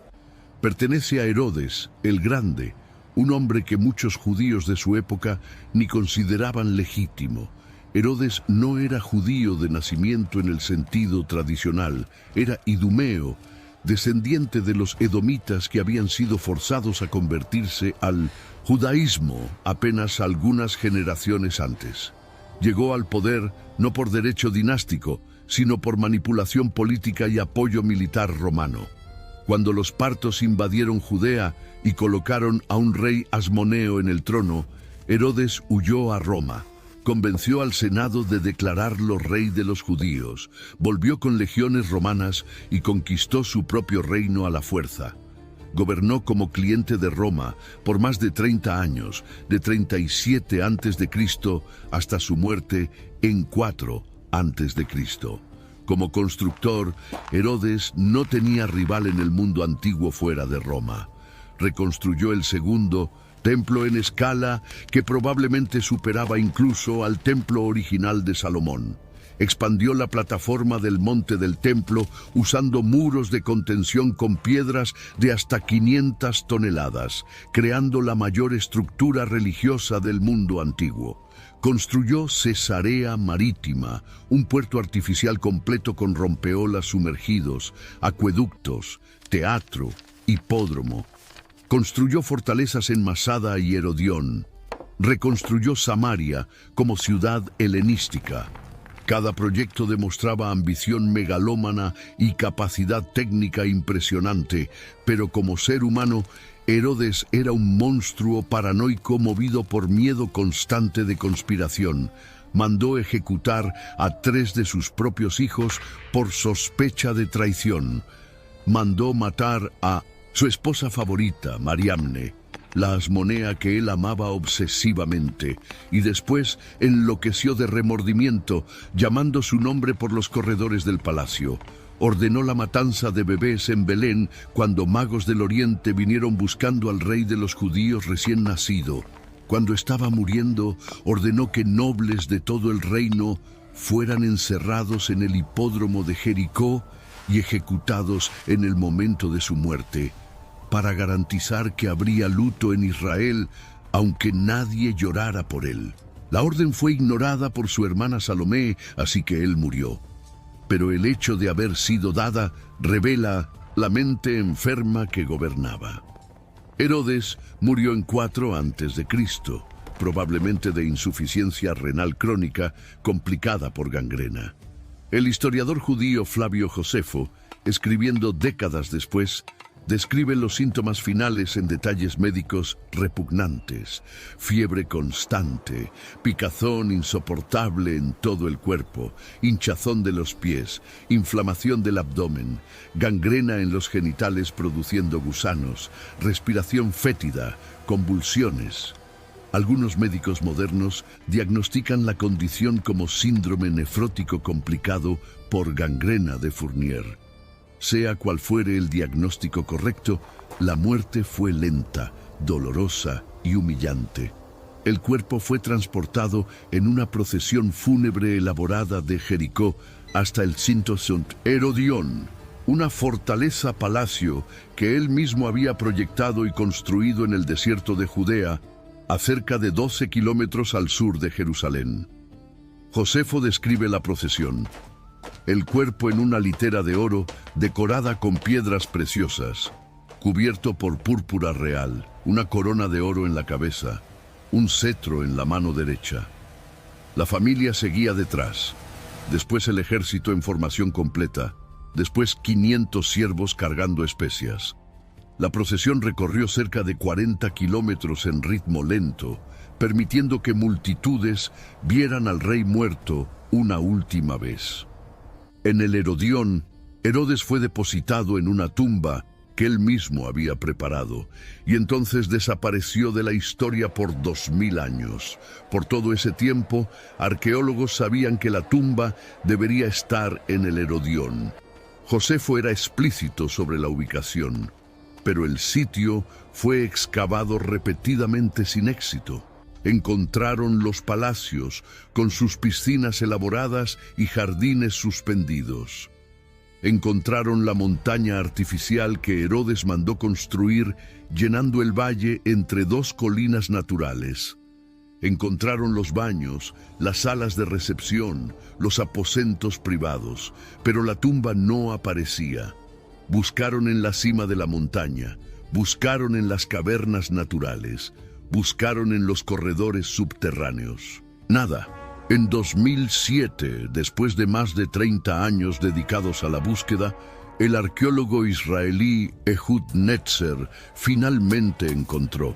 Pertenece a Herodes, el Grande, un hombre que muchos judíos de su época ni consideraban legítimo. Herodes no era judío de nacimiento en el sentido tradicional, era idumeo, descendiente de los edomitas que habían sido forzados a convertirse al judaísmo apenas algunas generaciones antes. Llegó al poder no por derecho dinástico, sino por manipulación política y apoyo militar romano. Cuando los partos invadieron Judea y colocaron a un rey asmoneo en el trono, Herodes huyó a Roma. Convenció al Senado de declararlo rey de los judíos, volvió con legiones romanas y conquistó su propio reino a la fuerza. Gobernó como cliente de Roma por más de 30 años, de 37 a.C. hasta su muerte en 4 a.C. Como constructor, Herodes no tenía rival en el mundo antiguo fuera de Roma. Reconstruyó el segundo templo en escala que probablemente superaba incluso al templo original de Salomón. Expandió la plataforma del monte del templo usando muros de contención con piedras de hasta 500 toneladas, creando la mayor estructura religiosa del mundo antiguo. Construyó Cesarea Marítima, un puerto artificial completo con rompeolas sumergidos, acueductos, teatro, hipódromo. Construyó fortalezas en Masada y Herodión. Reconstruyó Samaria como ciudad helenística. Cada proyecto demostraba ambición megalómana y capacidad técnica impresionante, pero como ser humano, Herodes era un monstruo paranoico movido por miedo constante de conspiración. Mandó ejecutar a 3 de sus propios hijos por sospecha de traición. Mandó matar a su esposa favorita, Mariamne, la Asmonea que él amaba obsesivamente, y después enloqueció de remordimiento, llamando su nombre por los corredores del palacio. Ordenó la matanza de bebés en Belén cuando magos del Oriente vinieron buscando al rey de los judíos recién nacido. Cuando estaba muriendo, ordenó que nobles de todo el reino fueran encerrados en el hipódromo de Jericó y ejecutados en el momento de su muerte, para garantizar que habría luto en Israel, aunque nadie llorara por él. La orden fue ignorada por su hermana Salomé, así que él murió. Pero el hecho de haber sido dada revela la mente enferma que gobernaba. Herodes murió en 4 a.C., probablemente de insuficiencia renal crónica complicada por gangrena. El historiador judío Flavio Josefo, escribiendo décadas después, describe los síntomas finales en detalles médicos repugnantes: fiebre constante, picazón insoportable en todo el cuerpo, hinchazón de los pies, inflamación del abdomen, gangrena en los genitales produciendo gusanos, respiración fétida, convulsiones. Algunos médicos modernos diagnostican la condición como síndrome nefrótico complicado por gangrena de Fournier. Sea cual fuere el diagnóstico correcto, la muerte fue lenta, dolorosa y humillante. El cuerpo fue transportado en una procesión fúnebre elaborada de Jericó hasta el Cinto Sant Herodión, una fortaleza-palacio que él mismo había proyectado y construido en el desierto de Judea, a cerca de 12 kilómetros al sur de Jerusalén. Josefo describe la procesión: el cuerpo en una litera de oro decorada con piedras preciosas, cubierto por púrpura real, una corona de oro en la cabeza, un cetro en la mano derecha. La familia seguía detrás, después el ejército en formación completa, después 500 siervos cargando especias. La procesión recorrió cerca de 40 kilómetros en ritmo lento, permitiendo que multitudes vieran al rey muerto una última vez. En el Herodión, Herodes fue depositado en una tumba que él mismo había preparado, y entonces desapareció de la historia por 2000 años. Por todo ese tiempo, arqueólogos sabían que la tumba debería estar en el Herodión. Josefo era explícito sobre la ubicación, pero el sitio fue excavado repetidamente sin éxito. Encontraron los palacios, con sus piscinas elaboradas y jardines suspendidos. Encontraron la montaña artificial que Herodes mandó construir, llenando el valle entre 2 colinas naturales. Encontraron los baños, las salas de recepción, los aposentos privados, pero la tumba no aparecía. Buscaron en la cima de la montaña, buscaron en las cavernas naturales, buscaron en los corredores subterráneos. Nada. En 2007, después de más de 30 años dedicados a la búsqueda, el arqueólogo israelí Ehud Netzer finalmente encontró.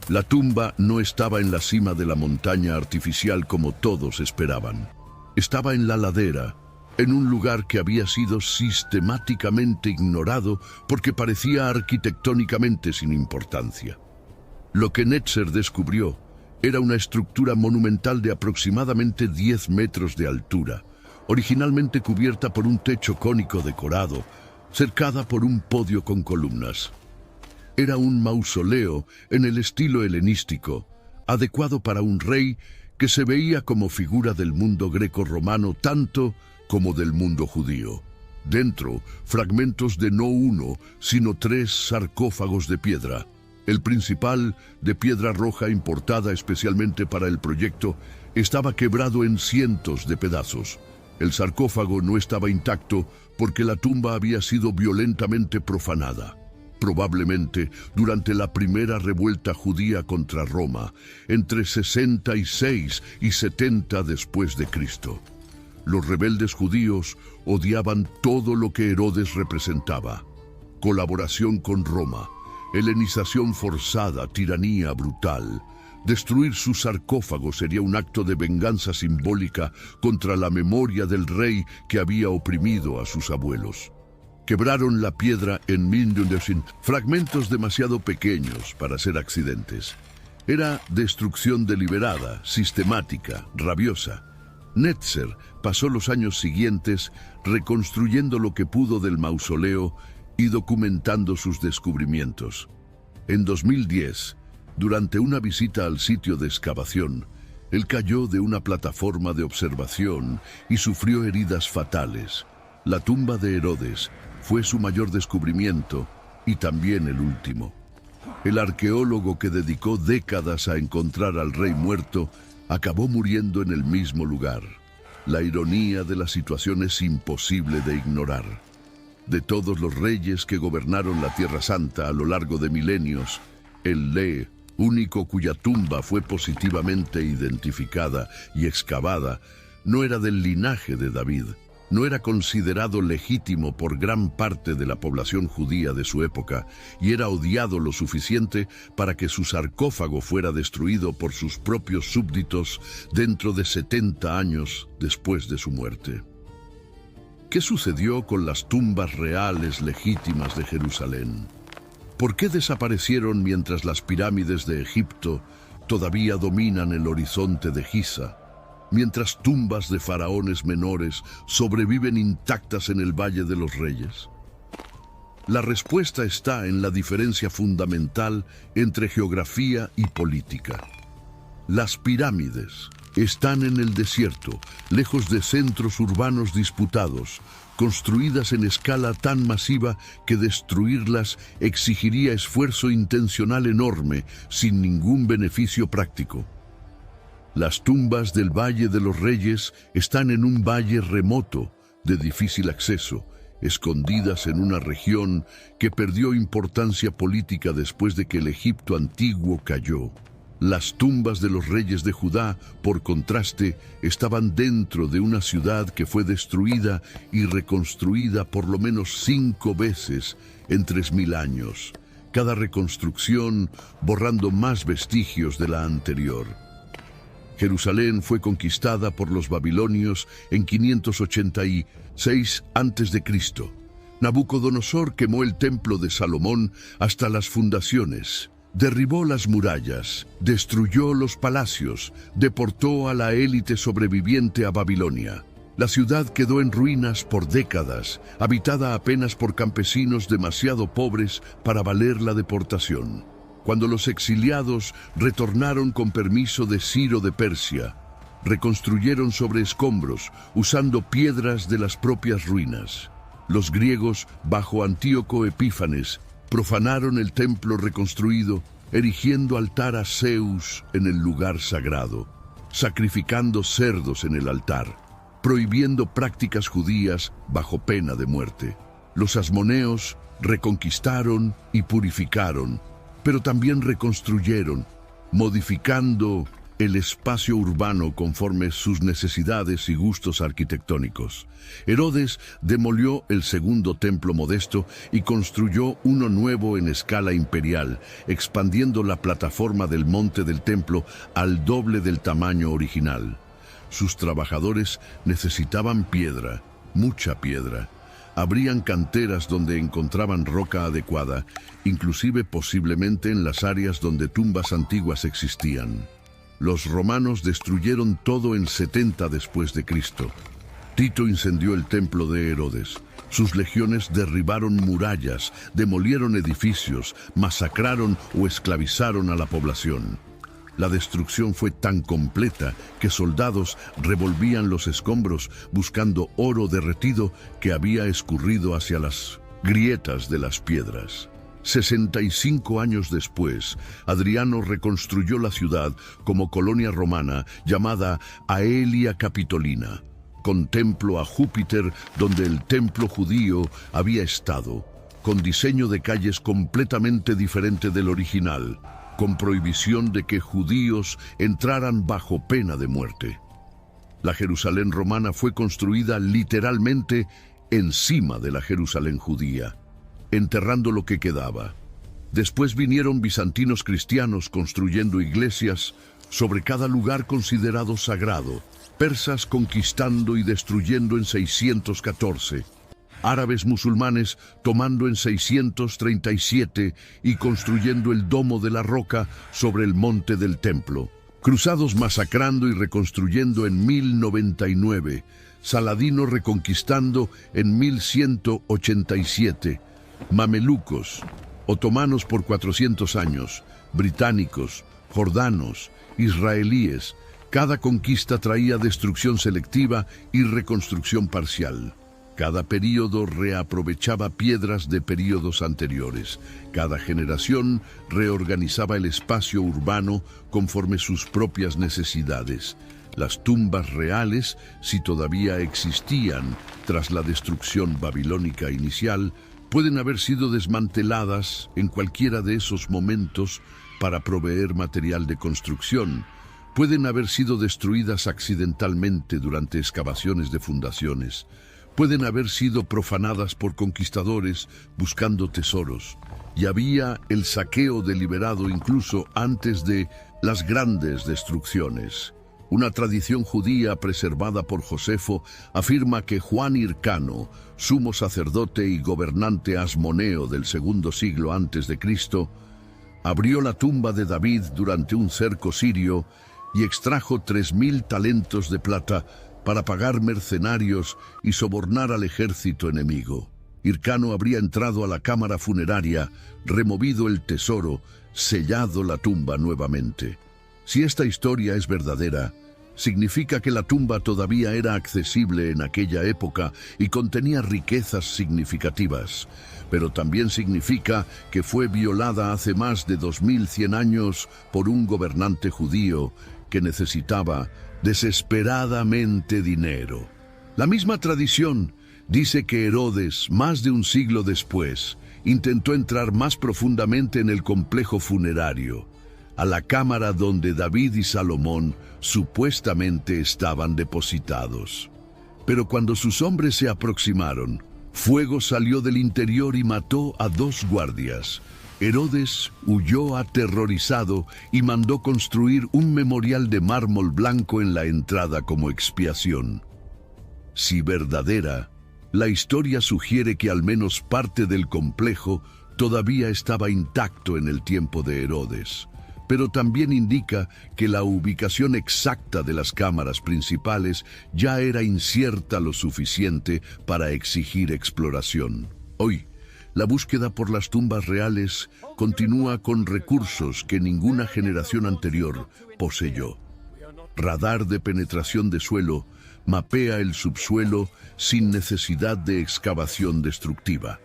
La tumba no estaba en la cima de la montaña artificial como todos esperaban. Estaba en la ladera, en un lugar que había sido sistemáticamente ignorado porque parecía arquitectónicamente sin importancia. Lo que Netzer descubrió era una estructura monumental de aproximadamente 10 metros de altura, originalmente cubierta por un techo cónico decorado, cercada por un podio con columnas. Era un mausoleo en el estilo helenístico, adecuado para un rey que se veía como figura del mundo greco-romano tanto como del mundo judío. Dentro, fragmentos de no 1, sino 3 sarcófagos de piedra. El principal, de piedra roja importada especialmente para el proyecto, estaba quebrado en cientos de pedazos. El sarcófago no estaba intacto porque la tumba había sido violentamente profanada. Probablemente durante la primera revuelta judía contra Roma, entre 66 y 70 después de Cristo. Los rebeldes judíos odiaban todo lo que Herodes representaba: colaboración con Roma, helenización forzada, tiranía brutal. Destruir su sarcófago sería un acto de venganza simbólica contra la memoria del rey que había oprimido a sus abuelos. Quebraron la piedra en Mindundersin, fragmentos demasiado pequeños para ser accidentes. Era destrucción deliberada, sistemática, rabiosa. Netzer pasó los años siguientes reconstruyendo lo que pudo del mausoleo y documentando sus descubrimientos. En 2010, durante una visita al sitio de excavación, él cayó de una plataforma de observación y sufrió heridas fatales. La tumba de Herodes fue su mayor descubrimiento y también el último. El arqueólogo que dedicó décadas a encontrar al rey muerto acabó muriendo en el mismo lugar. La ironía de la situación es imposible de ignorar. De todos los reyes que gobernaron la Tierra Santa a lo largo de milenios, el Le, único cuya tumba fue positivamente identificada y excavada, no era del linaje de David. No era considerado legítimo por gran parte de la población judía de su época y era odiado lo suficiente para que su sarcófago fuera destruido por sus propios súbditos dentro de 70 años después de su muerte. ¿Qué sucedió con las tumbas reales legítimas de Jerusalén? ¿Por qué desaparecieron mientras las pirámides de Egipto todavía dominan el horizonte de Giza? Mientras tumbas de faraones menores sobreviven intactas en el Valle de los Reyes? La respuesta está en la diferencia fundamental entre geografía y política. Las pirámides están en el desierto, lejos de centros urbanos disputados, construidas en escala tan masiva que destruirlas exigiría esfuerzo intencional enorme, sin ningún beneficio práctico. Las tumbas del Valle de los Reyes están en un valle remoto, de difícil acceso, escondidas en una región que perdió importancia política después de que el Egipto antiguo cayó. Las tumbas de los reyes de Judá, por contraste, estaban dentro de una ciudad que fue destruida y reconstruida por lo menos 5 veces en 3000 años, cada reconstrucción borrando más vestigios de la anterior. Jerusalén fue conquistada por los babilonios en 586 a.C. Nabucodonosor quemó el templo de Salomón hasta las fundaciones, derribó las murallas, destruyó los palacios, deportó a la élite sobreviviente a Babilonia. La ciudad quedó en ruinas por décadas, habitada apenas por campesinos demasiado pobres para valer la deportación. Cuando los exiliados retornaron con permiso de Ciro de Persia, reconstruyeron sobre escombros, usando piedras de las propias ruinas. Los griegos, bajo Antíoco Epífanes, profanaron el templo reconstruido, erigiendo altar a Zeus en el lugar sagrado, sacrificando cerdos en el altar, prohibiendo prácticas judías bajo pena de muerte. Los asmoneos reconquistaron y purificaron, pero también reconstruyeron, modificando el espacio urbano conforme sus necesidades y gustos arquitectónicos. Herodes demolió el segundo templo modesto y construyó uno nuevo en escala imperial, expandiendo la plataforma del monte del templo al doble del tamaño original. Sus trabajadores necesitaban piedra, mucha piedra. Abrían canteras donde encontraban roca adecuada, inclusive posiblemente en las áreas donde tumbas antiguas existían. Los romanos destruyeron todo en 70 después de Cristo. Tito incendió el templo de Herodes. Sus legiones derribaron murallas, demolieron edificios, masacraron o esclavizaron a la población. La destrucción fue tan completa que soldados revolvían los escombros buscando oro derretido que había escurrido hacia las grietas de las piedras. 65 años después, Adriano reconstruyó la ciudad como colonia romana llamada Aelia Capitolina, con templo a Júpiter donde el templo judío había estado, con diseño de calles completamente diferente del original, con prohibición de que judíos entraran bajo pena de muerte. La Jerusalén romana fue construida literalmente encima de la Jerusalén judía, enterrando lo que quedaba. Después vinieron bizantinos cristianos construyendo iglesias sobre cada lugar considerado sagrado, persas conquistando y destruyendo en 614, árabes musulmanes tomando en 637 y construyendo el Domo de la Roca sobre el monte del templo. Cruzados masacrando y reconstruyendo en 1099, Saladino reconquistando en 1187, mamelucos, otomanos por 400 años, británicos, jordanos, israelíes. Cada conquista traía destrucción selectiva y reconstrucción parcial. Cada período reaprovechaba piedras de períodos anteriores. Cada generación reorganizaba el espacio urbano conforme sus propias necesidades. Las tumbas reales, si todavía existían tras la destrucción babilónica inicial, pueden haber sido desmanteladas en cualquiera de esos momentos para proveer material de construcción. Pueden haber sido destruidas accidentalmente durante excavaciones de fundaciones. Pueden haber sido profanadas por conquistadores buscando tesoros. Y había el saqueo deliberado incluso antes de las grandes destrucciones. Una tradición judía preservada por Josefo afirma que Juan Hircano, sumo sacerdote y gobernante asmoneo del segundo siglo a.C., abrió la tumba de David durante un cerco sirio y extrajo 3000 talentos de plata para pagar mercenarios y sobornar al ejército enemigo. Hircano habría entrado a la cámara funeraria, removido el tesoro, sellado la tumba nuevamente. Si esta historia es verdadera, significa que la tumba todavía era accesible en aquella época y contenía riquezas significativas, pero también significa que fue violada hace más de 2100 años por un gobernante judío que necesitaba desesperadamente dinero. La misma tradición dice que Herodes, más de un siglo después, intentó entrar más profundamente en el complejo funerario, a la cámara donde David y Salomón supuestamente estaban depositados. Pero cuando sus hombres se aproximaron, fuego salió del interior y mató a 2 guardias. Herodes huyó aterrorizado y mandó construir un memorial de mármol blanco en la entrada como expiación. Si verdadera, la historia sugiere que al menos parte del complejo todavía estaba intacto en el tiempo de Herodes, pero también indica que la ubicación exacta de las cámaras principales ya era incierta lo suficiente para exigir exploración. Hoy, la búsqueda por las tumbas reales continúa con recursos que ninguna generación anterior poseyó. Radar de penetración de suelo mapea el subsuelo sin necesidad de excavación destructiva.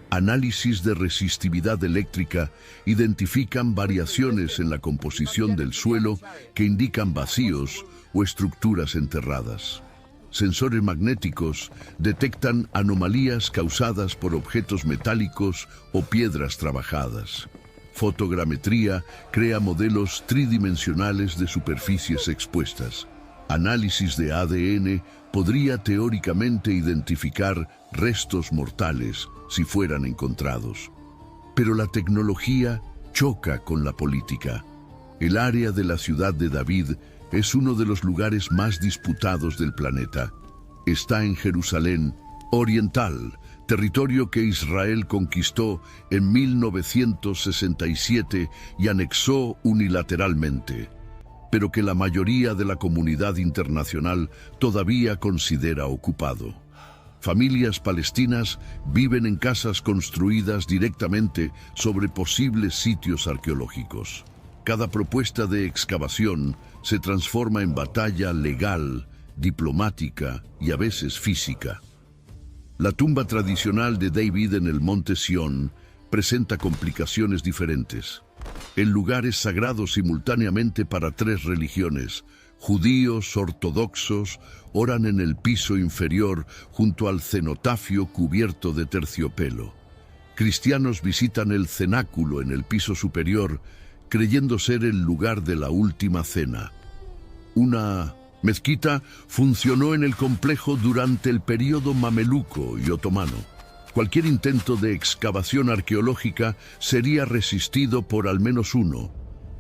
Análisis de resistividad eléctrica identifican variaciones en la composición del suelo que indican vacíos o estructuras enterradas. Sensores magnéticos detectan anomalías causadas por objetos metálicos o piedras trabajadas. Fotogrametría crea modelos tridimensionales de superficies expuestas. Análisis de ADN podría teóricamente identificar restos mortales si fueran encontrados. Pero la tecnología choca con la política. El área de la ciudad de David es uno de los lugares más disputados del planeta. Está en Jerusalén Oriental, territorio que Israel conquistó en 1967 y anexó unilateralmente, pero que la mayoría de la comunidad internacional todavía considera ocupado. Familias palestinas viven en casas construidas directamente sobre posibles sitios arqueológicos. Cada propuesta de excavación se transforma en batalla legal, diplomática y a veces física. La tumba tradicional de David en el monte Sión presenta complicaciones diferentes. El lugar es sagrado simultáneamente para 3 religiones. Judíos ortodoxos oran en el piso inferior junto al cenotafio cubierto de terciopelo. Cristianos visitan el cenáculo en el piso superior, creyendo ser el lugar de la última cena. Una mezquita funcionó en el complejo durante el período mameluco y otomano. Cualquier intento de excavación arqueológica sería resistido por al menos uno,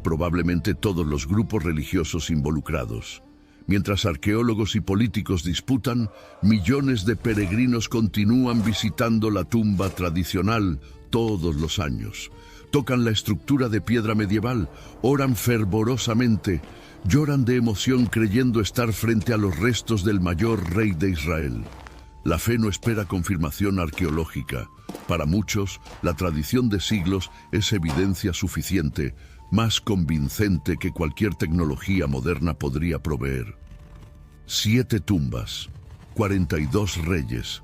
probablemente todos los grupos religiosos involucrados. Mientras arqueólogos y políticos disputan, millones de peregrinos continúan visitando la tumba tradicional todos los años. Tocan la estructura de piedra medieval, oran fervorosamente, lloran de emoción creyendo estar frente a los restos del mayor rey de Israel. La fe no espera confirmación arqueológica. Para muchos, la tradición de siglos es evidencia suficiente, más convincente que cualquier tecnología moderna podría proveer. 7 tumbas, 42 reyes,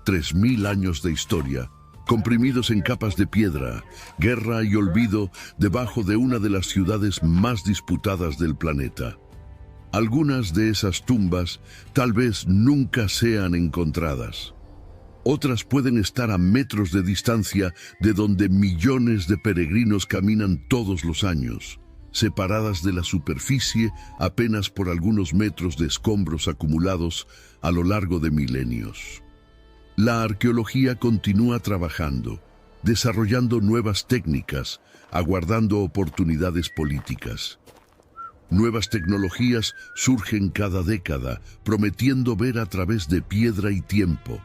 3000 años de historia, comprimidos en capas de piedra, guerra y olvido debajo de una de las ciudades más disputadas del planeta. Algunas de esas tumbas tal vez nunca sean encontradas. Otras pueden estar a metros de distancia de donde millones de peregrinos caminan todos los años, separadas de la superficie apenas por algunos metros de escombros acumulados a lo largo de milenios. La arqueología continúa trabajando, desarrollando nuevas técnicas, aguardando oportunidades políticas. Nuevas tecnologías surgen cada década, prometiendo ver a través de piedra y tiempo.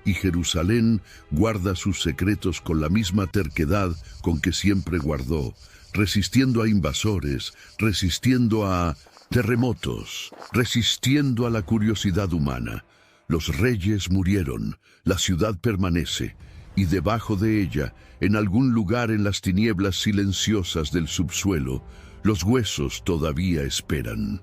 Y Jerusalén guarda sus secretos con la misma terquedad con que siempre guardó, resistiendo a invasores, resistiendo a terremotos, resistiendo a la curiosidad humana. Los reyes murieron, la ciudad permanece, y debajo de ella, en algún lugar en las tinieblas silenciosas del subsuelo, los huesos todavía esperan.